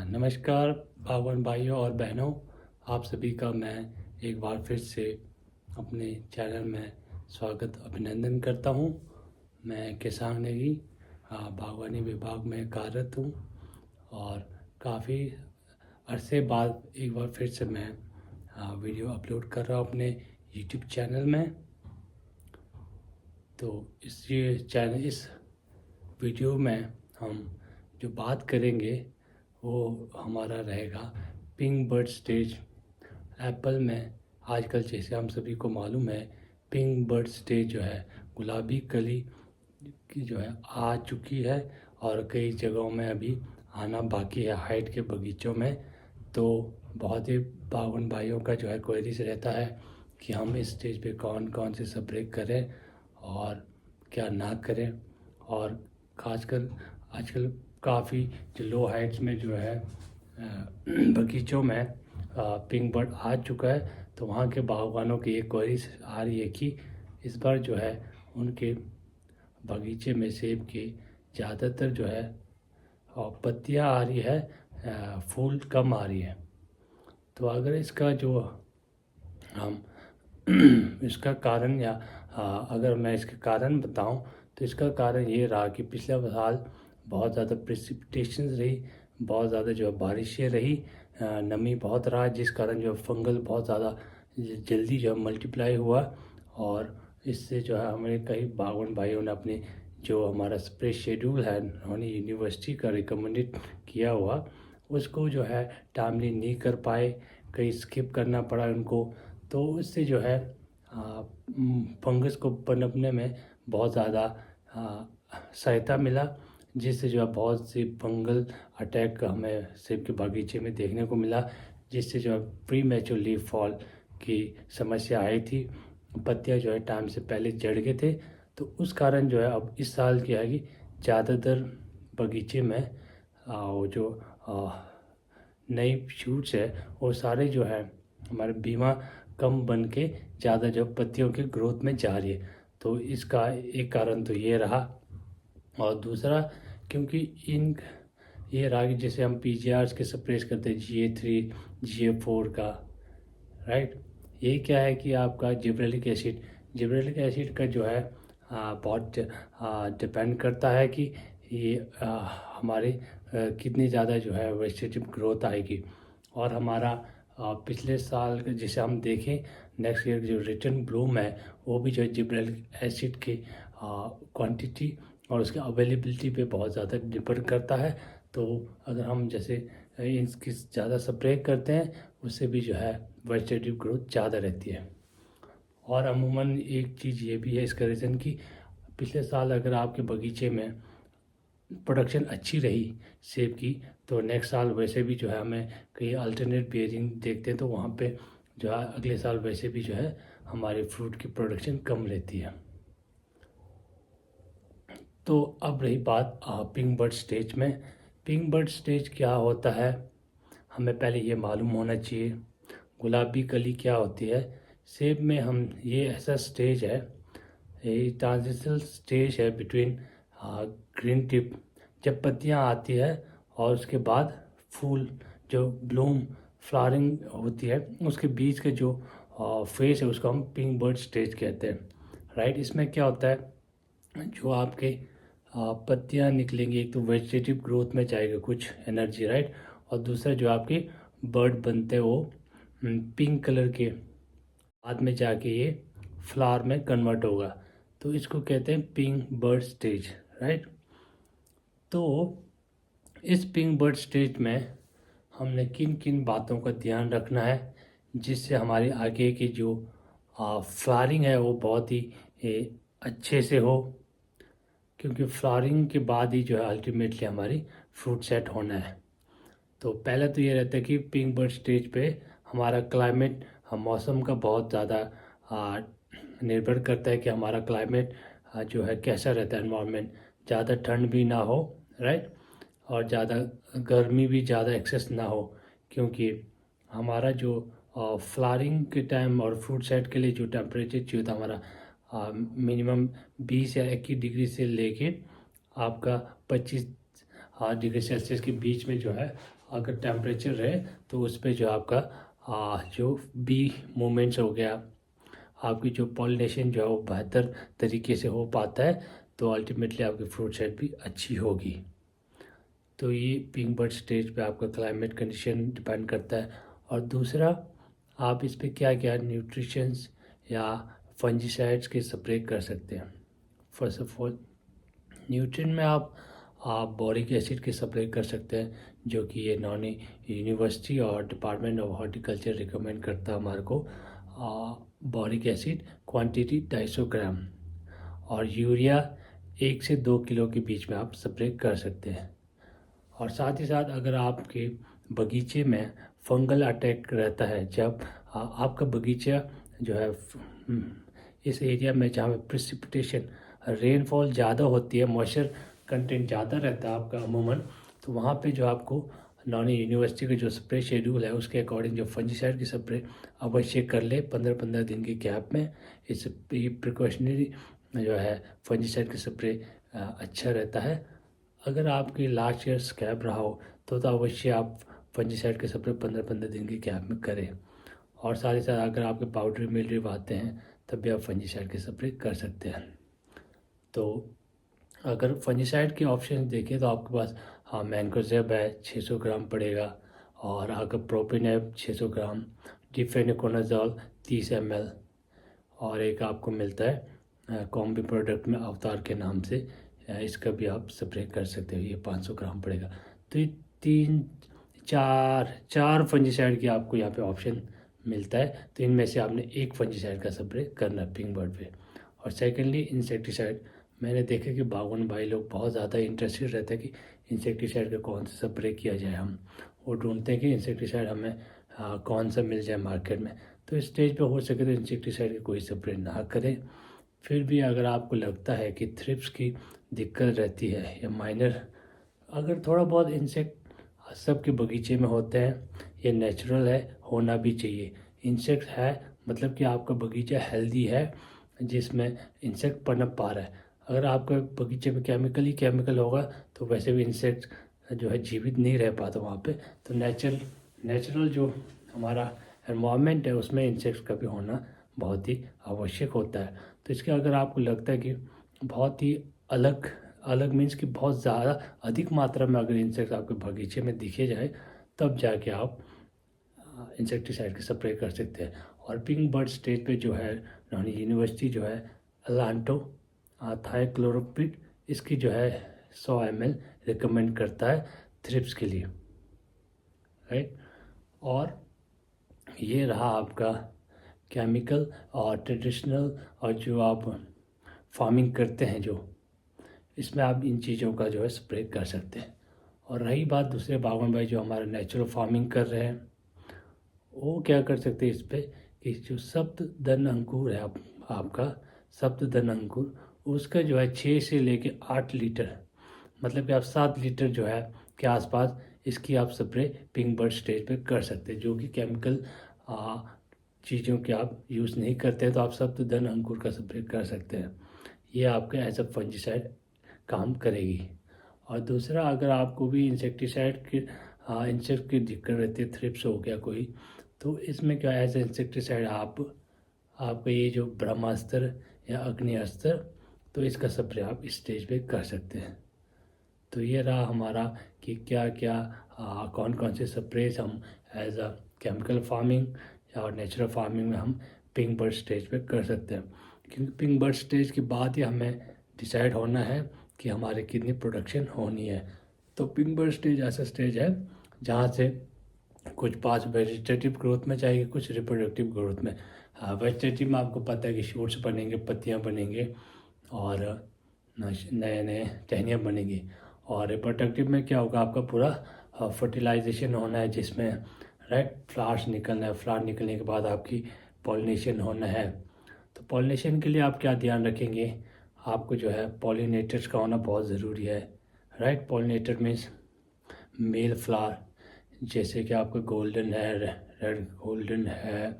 नमस्कार बागवान भाइयों और बहनों, आप सभी का मैं एक बार फिर से अपने चैनल में स्वागत अभिनंदन करता हूं। मैं किसान नेगी बागवानी विभाग में कार्यरत हूं और काफ़ी अरसे बाद एक बार फिर से मैं वीडियो अपलोड कर रहा हूं अपने यूट्यूब चैनल में। तो इस वीडियो में हम जो बात करेंगे वो हमारा रहेगा पिंक बर्ड स्टेज। एप्पल में आजकल जैसे हम सभी को मालूम है पिंक बर्ड स्टेज जो है गुलाबी कली की जो है आ चुकी है और कई जगहों में अभी आना बाकी है हाइट के बगीचों में। तो बहुत ही बागवान भाइयों का जो है क्वेरीज रहता है कि हम इस स्टेज पे कौन कौन से स्प्रे करें और क्या ना करें। और खासकर आजकल काफ़ी जो लो हाइट्स में जो है बगीचों में पिंक बर्ड आ चुका है, तो वहाँ के बागवानों की एक क्वेरीज आ रही है कि इस बार जो है उनके बगीचे में सेब के ज़्यादातर जो है पत्तियाँ आ रही है, फूल कम आ रही है। तो अगर इसका जो हम इसका कारण या अगर मैं इसका कारण बताऊं तो इसका कारण ये रहा कि पिछले साल बहुत ज़्यादा प्रेसिपिटेशन रही, बहुत ज़्यादा जो है बारिशें रही, नमी बहुत रहा, जिस कारण जो फंगल बहुत ज़्यादा जल्दी जो है मल्टीप्लाई हुआ। और इससे जो है हमारे कई बागवान भाइयों ने अपने जो हमारा स्प्रे शेड्यूल है उन्होंने यूनिवर्सिटी का रिकमेंडेड किया हुआ उसको जो है टाइमली नहीं कर पाए, कहीं स्किप करना पड़ा उनको। तो इससे जो है फंगस को पनपने में बहुत ज़्यादा सहायता मिला, जिससे जो है बहुत सी फंगल अटैक हमें सेब के बागीचे में देखने को मिला, जिससे जो है प्री मैच्योर लीफ फॉल की समस्या आई थी। पत्तियां जो है टाइम से पहले झड़ गए थे। तो उस कारण जो है अब इस साल क्या है कि ज़्यादातर बगीचे में वो जो नई शूट्स है वो सारे जो है हमारे बीमा कम बन के ज़्यादा जो पत्तियों के ग्रोथ में जा रही है। तो इसका एक कारण तो ये रहा। और दूसरा क्योंकि ये रहा कि जैसे हम पीजीआर्स के स्प्रेस करते हैं GA3 GA4 का, राइट। ये क्या है कि आपका जिब्रेलिक एसिड का जो है बहुत डिपेंड करता है कि ये हमारे कितनी ज़्यादा जो है वेजिटेटिव ग्रोथ आएगी। और हमारा पिछले साल जैसे हम देखें नेक्स्ट ईयर जो रिटर्न ब्लूम है वो भी जो है जिब्रेलिक एसिड की क्वांटिटी और उसके अवेलेबिलिटी पे बहुत ज़्यादा डिपेंड करता है। तो अगर हम जैसे इसकी ज़्यादा स्प्रे करते हैं उससे भी जो है वेजिटेटिव ग्रोथ ज़्यादा रहती है। और अमूमन एक चीज़ ये भी है इसका रीज़न कि पिछले साल अगर आपके बगीचे में प्रोडक्शन अच्छी रही सेब की तो नेक्स्ट साल वैसे भी जो है हमें कई अल्टरनेट बेयरिंग देखते हैं, तो वहाँ पे जो है अगले साल वैसे भी जो है हमारे फ्रूट की प्रोडक्शन कम रहती है। तो अब रही बात पिंक बर्ड स्टेज में। पिंक बर्ड स्टेज क्या होता है हमें पहले ये मालूम होना चाहिए। गुलाबी कली क्या होती है सेब में, हम ये ऐसा स्टेज है, ये ट्रांजिशनल स्टेज है बिटवीन ग्रीन टिप, जब पत्तियां आती है और उसके बाद फूल जो ब्लूम फ्लावरिंग होती है उसके बीच के जो फेस है उसको हम पिंक बर्ड स्टेज कहते हैं, राइट। इसमें क्या होता है जो आपके पत्तियां निकलेंगी, एक तो वेजिटेटिव ग्रोथ में जाएगा कुछ एनर्जी, राइट। और दूसरा जो आपके बर्ड बनते हैं वो पिंक कलर के बाद में जाके ये फ्लावर में कन्वर्ट होगा, तो इसको कहते हैं पिंक बर्ड स्टेज, राइट। तो इस पिंक बर्ड स्टेज में हमने किन किन बातों का ध्यान रखना है जिससे हमारी आगे की जो फ्लावरिंग है वो बहुत ही अच्छे से हो, क्योंकि फ्लावरिंग के बाद ही जो है अल्टीमेटली हमारी फ्रूट सेट होना है। तो पहले तो ये रहता है कि पिंक बर्ड स्टेज पे हमारा क्लाइमेट मौसम का बहुत ज़्यादा निर्भर करता है कि हमारा क्लाइमेट जो है कैसा रहता है, एनवायरनमेंट ज़्यादा ठंड भी ना हो, राइट, और ज़्यादा गर्मी भी ज़्यादा एक्सेस ना हो, क्योंकि हमारा जो फ्लावरिंग के टाइम और फ्रूट सेट के लिए जो टेम्परेचर चाहिए होता है हमारा मिनिमम 20 या 21 डिग्री से लेके आपका 25 डिग्री सेल्सियस के बीच में जो है अगर टेम्परेचर रहे तो उस पर जो आपका जो बी मूवमेंट्स हो गया, आपकी जो पॉलिनेशन जो है वो बेहतर तरीके से हो पाता है, तो अल्टीमेटली आपकी फ्रूट सेट भी अच्छी होगी। तो ये पिंक बर्ड स्टेज पे आपका क्लाइमेट कंडीशन डिपेंड करता है। और दूसरा, आप इस पे क्या क्या न्यूट्रिशंस या फंजीसाइड्स के स्प्रे कर सकते हैं। फर्स्ट ऑफ ऑल, न्यूट्रिएंट में आप बोरिक एसिड के स्प्रे कर सकते हैं, जो कि ये नॉनी यूनिवर्सिटी और डिपार्टमेंट ऑफ हॉर्टिकल्चर रिकमेंड करता है हमारे को। बोरिक एसिड क्वांटिटी 250 ग्राम और यूरिया 1 से 2 किलो के बीच में आप स्प्रे कर सकते हैं। और साथ ही साथ अगर आपके बगीचे में फंगल अटैक रहता है, जब आपका बगीचा जो है इस एरिया में जहाँ पे प्रेसिपिटेशन रेनफॉल ज़्यादा होती है, मॉइस्चर कंटेंट ज़्यादा रहता है आपका अमूमन, तो वहाँ पे जो आपको नॉनी यूनिवर्सिटी का जो स्प्रे शेड्यूल है उसके अकॉर्डिंग जो फंजीसाइड की स्प्रे अवश्य कर ले 15-15 दिन के गैप में। इस प्रिकॉशनरी जो है फंजीसाइड की स्प्रे अच्छा रहता है। अगर आपकी लास्ट ईयर स्कैब रहा हो तो अवश्य आप फंजीसाइड के स्प्रे 15-15 दिन के गैप में करें। और साथ ही साथ अगर आपके पाउडर मिलड्यू आते हैं तब भी आप फंजीसाइड के स्प्रे कर सकते हैं। तो अगर फंजीसाइड के ऑप्शन देखें तो आपके पास मैंकोजेब है 600 ग्राम पड़ेगा, और अगर प्रोपिनेब 600 ग्राम, डिफेनिकोनाजोल 30 ml, और एक आपको मिलता है कॉम्बी प्रोडक्ट में अवतार के नाम से, इसका भी आप स्प्रे कर सकते हो, ये 500 ग्राम पड़ेगा। तो ये चार फंजीसाइड की आपको यहाँ पे ऑप्शन मिलता है, तो इनमें से आपने एक फंजीसाइड का स्प्रे करना है पिंक बर्ड पे। और सेकेंडली इंसेक्टिसाइड, मैंने देखा कि बागवान भाई लोग बहुत ज़्यादा इंटरेस्टेड रहते हैं कि इंसेक्टिसाइड का कौन सा स्प्रे किया जाए। हम वो ढूंढते हैं कि इंसेक्टिसाइड हमें कौन सा मिल जाए मार्केट में। तो इस स्टेज पे हो सके तो इंसेक्टिसाइड का कोई स्प्रे ना करें। फिर भी अगर आपको लगता है कि थ्रिप्स की दिक्कत रहती है या माइनर, अगर थोड़ा बहुत इंसेक्ट सबके बगीचे में होते हैं, ये नेचुरल है, होना भी चाहिए। इंसेक्ट है मतलब कि आपका बगीचा हेल्दी है जिसमें इंसेक्ट पनप पा रहा है। अगर आपके बगीचे में केमिकल ही केमिकल होगा तो वैसे भी इंसेक्ट जो है जीवित नहीं रह पाता वहाँ पे। तो नेचुरल जो हमारा एनवायरनमेंट है उसमें इंसेक्ट्स का भी होना बहुत ही आवश्यक होता है। तो इसके अगर आपको लगता है कि बहुत ही अलग मीन्स कि बहुत ज़्यादा अधिक मात्रा में अगर इंसेक्ट आपके बगीचे में दिखे जाए, तब जाके आप इंसेक्टिसाइड का स्प्रे कर सकते हैं। और पिंक बर्ड स्टेज पे जो है नॉनी यूनिवर्सिटी जो है अलांटो थायोक्लोरोपिड, इसकी जो है 100 ml रिकमेंड करता है थ्रिप्स के लिए, राइट। और ये रहा आपका केमिकल और ट्रेडिशनल, और जो आप फार्मिंग करते हैं जो, इसमें आप इन चीज़ों का जो है स्प्रे कर सकते हैं। और रही बात दूसरे बागवान भाई जो हमारा नेचुरल फार्मिंग कर रहे हैं, वो क्या कर सकते हैं इस पर कि जो सप्तधन अंकुर है आपका सप्तधन अंकुर, उसका जो है 6 से लेके 8 लीटर, मतलब कि आप 7 लीटर जो है के आसपास इसकी आप स्प्रे पिंक बर्ड स्टेज पे कर सकते हैं, जो कि केमिकल चीज़ों के आप यूज़ नहीं करते हैं। तो आप सप्तधन अंकुर का स्प्रे कर सकते हैं, ये आपका एज अ फंजीसाइड काम करेगी। और दूसरा, अगर आपको भी इंसेक्टिसाइड की इंसेक्ट की दिक्कत रहती है, थ्रिप्स हो गया कोई, तो इसमें क्या एज इंसेक्टिसाइड आपका ये जो ब्रह्मास्त्र या अग्नि अस्त्र, तो इसका स्प्रे आप इस स्टेज पे कर सकते हैं। तो ये रहा हमारा कि क्या क्या कौन कौन से स्प्रेज हम एज अ केमिकल फार्मिंग और नेचुरल फार्मिंग में हम पिंक बर्ड स्टेज पे कर सकते हैं। क्योंकि पिंक बर्ड स्टेज के बाद ही हमें डिसाइड होना है कि हमारे कितनी प्रोडक्शन होनी है। तो पिंक बर्ड स्टेज ऐसा स्टेज है जहाँ से कुछ पास वेजिटेटिव ग्रोथ में जाएगी, कुछ रिप्रोडक्टिव ग्रोथ में। वेजिटेटिव में आपको पता है कि शूट्स बनेंगे, पत्तियाँ बनेंगे और नए नए टहनियाँ बनेंगी। और रिप्रोडक्टिव में क्या होगा, आपका पूरा फर्टिलाइजेशन होना है, जिसमें राइट फ्लावर्स निकलना है। फ्लावर निकलने के बाद आपकी पॉलिनेशन होना है। तो पॉलिनेशन के लिए आप क्या ध्यान रखेंगे, आपको जो है पॉलिनेटर्स का होना बहुत ज़रूरी है, right. Pollinator means male flower, जैसे कि आपका गोल्डन है, रेड गोल्डन है,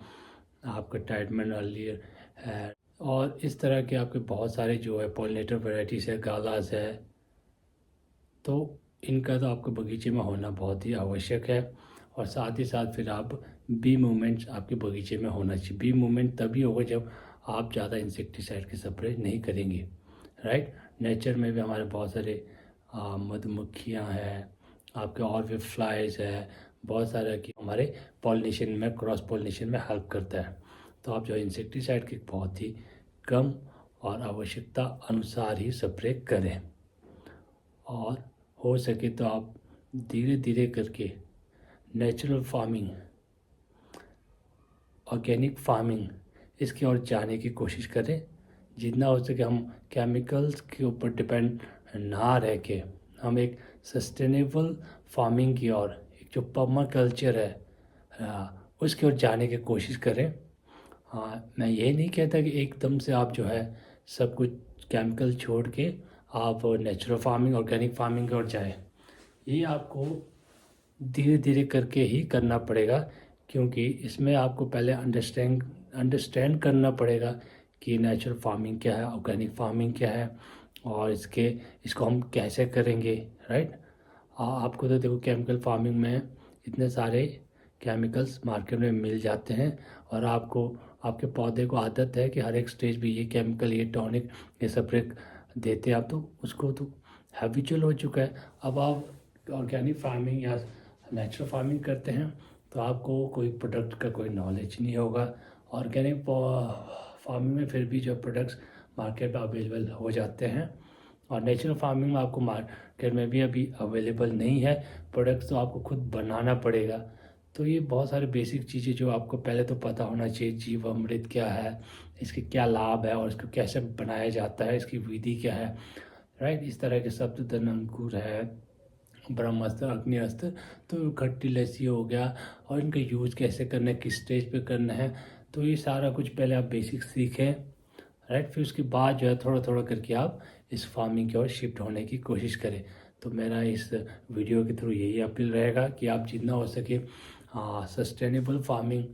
आपका टाइटमन अर्लियर है, और इस तरह के आपके बहुत सारे जो है पॉलिनेटर वैराइटीज़ है, गालाज है। तो इनका तो आपके बगीचे में होना बहुत ही आवश्यक है। और साथ ही साथ फिर आप बी मूवमेंट्स आपके बगीचे में होना चाहिए। बी मूवमेंट तभी होगा जब आप ज़्यादा इंसेक्टिसाइड की स्प्रे नहीं करेंगे, राइट। नेचर में भी हमारे बहुत सारे मधुमक्खियाँ हैं, आपके और भी फ्लाइज है, बहुत सारे कि हमारे पॉलिनेशन में, क्रॉस पॉलिनेशन में हेल्प करता है। तो आप जो इंसेक्टिसाइड की बहुत ही कम और आवश्यकता अनुसार ही स्प्रे करें। और हो सके तो आप धीरे धीरे करके नेचुरल फार्मिंग, ऑर्गेनिक फार्मिंग इसकी ओर जाने की कोशिश करें। जितना हो सके हम केमिकल्स के ऊपर डिपेंड ना रह के हम एक सस्टेनेबल फार्मिंग की ओर, एक जो पर्माकल्चर है उसकी ओर जाने की कोशिश करें। हाँ, मैं ये नहीं कहता कि एकदम से आप जो है सब कुछ केमिकल छोड़ के आप नेचुरल फार्मिंग, ऑर्गेनिक फार्मिंग की ओर जाए। ये आपको धीरे धीरे करके ही करना पड़ेगा, क्योंकि इसमें आपको पहले अंडरस्टैंड करना पड़ेगा कि नेचुरल फार्मिंग क्या है, ऑर्गेनिक फार्मिंग क्या है, और इसको हम कैसे करेंगे, राइट। आपको तो देखो केमिकल फार्मिंग में इतने सारे केमिकल्स मार्केट में मिल जाते हैं, और आपके पौधे को आदत है कि हर एक स्टेज पे ये केमिकल, ये टॉनिक, ये स्प्रे देते हैं आप, तो उसको तो हैबिचुअल हो चुका है। अब आप ऑर्गेनिक फार्मिंग या नेचुरल फार्मिंग करते हैं तो आपको कोई प्रोडक्ट का कोई नॉलेज नहीं होगा। ऑर्गेनिक फार्मिंग में फिर भी जो प्रोडक्ट्स मार्केट में अवेलेबल हो जाते हैं, और नेचुरल फार्मिंग में आपको मार्केट में भी अभी अवेलेबल नहीं है प्रोडक्ट्स, तो आपको खुद बनाना पड़ेगा। तो ये बहुत सारे बेसिक चीज़ें जो आपको पहले तो पता होना चाहिए। जीवामृत क्या है, इसके क्या लाभ है, और इसको कैसे बनाया जाता है, इसकी विधि क्या है, राइट। इस तरह के सप्तधन अंकुर है, ब्रह्मास्त्र, अग्निअस्त्र, तो खट्टी लस्सी हो गया, और इनका यूज़ कैसे करना है, किस स्टेज पे करना है, तो ये सारा कुछ पहले आप बेसिक सीखें, राइट। फिर उसके बाद जो है थोड़ा थोड़ा करके आप इस फार्मिंग की ओर शिफ्ट होने की कोशिश करें। तो मेरा इस वीडियो के थ्रू यही अपील रहेगा कि आप जितना हो सके सस्टेनेबल फार्मिंग,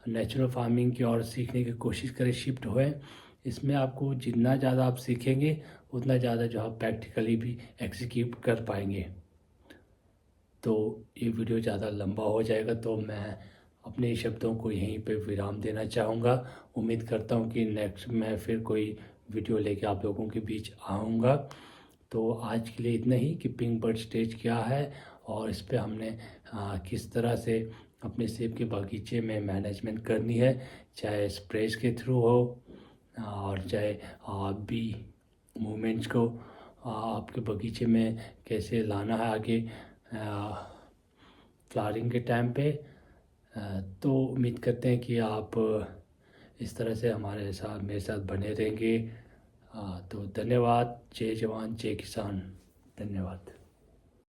नेचुरल फार्मिंग की ओर सीखने की कोशिश करें, शिफ्ट होएं। इसमें आपको जितना ज़्यादा आप सीखेंगे उतना ज़्यादा जो आप प्रैक्टिकली भी एग्जीक्यूट कर पाएंगे। तो ये वीडियो ज़्यादा लंबा हो जाएगा, तो मैं अपने शब्दों को यहीं पे विराम देना चाहूँगा। उम्मीद करता हूँ कि नेक्स्ट मैं फिर कोई वीडियो लेके आप लोगों के बीच आऊँगा। तो आज के लिए इतना ही कि पिंक बर्ड स्टेज क्या है, और इस पे हमने किस तरह से अपने सेब के बागीचे में मैनेजमेंट करनी है, चाहे स्प्रेज के थ्रू हो और चाहे बी मूवमेंट्स को आपके बगीचे में कैसे लाना है आगे फ्लावरिंग के टाइम पे। तो उम्मीद करते हैं कि आप इस तरह से मेरे साथ बने रहेंगे। तो धन्यवाद। जय जवान जय किसान। धन्यवाद।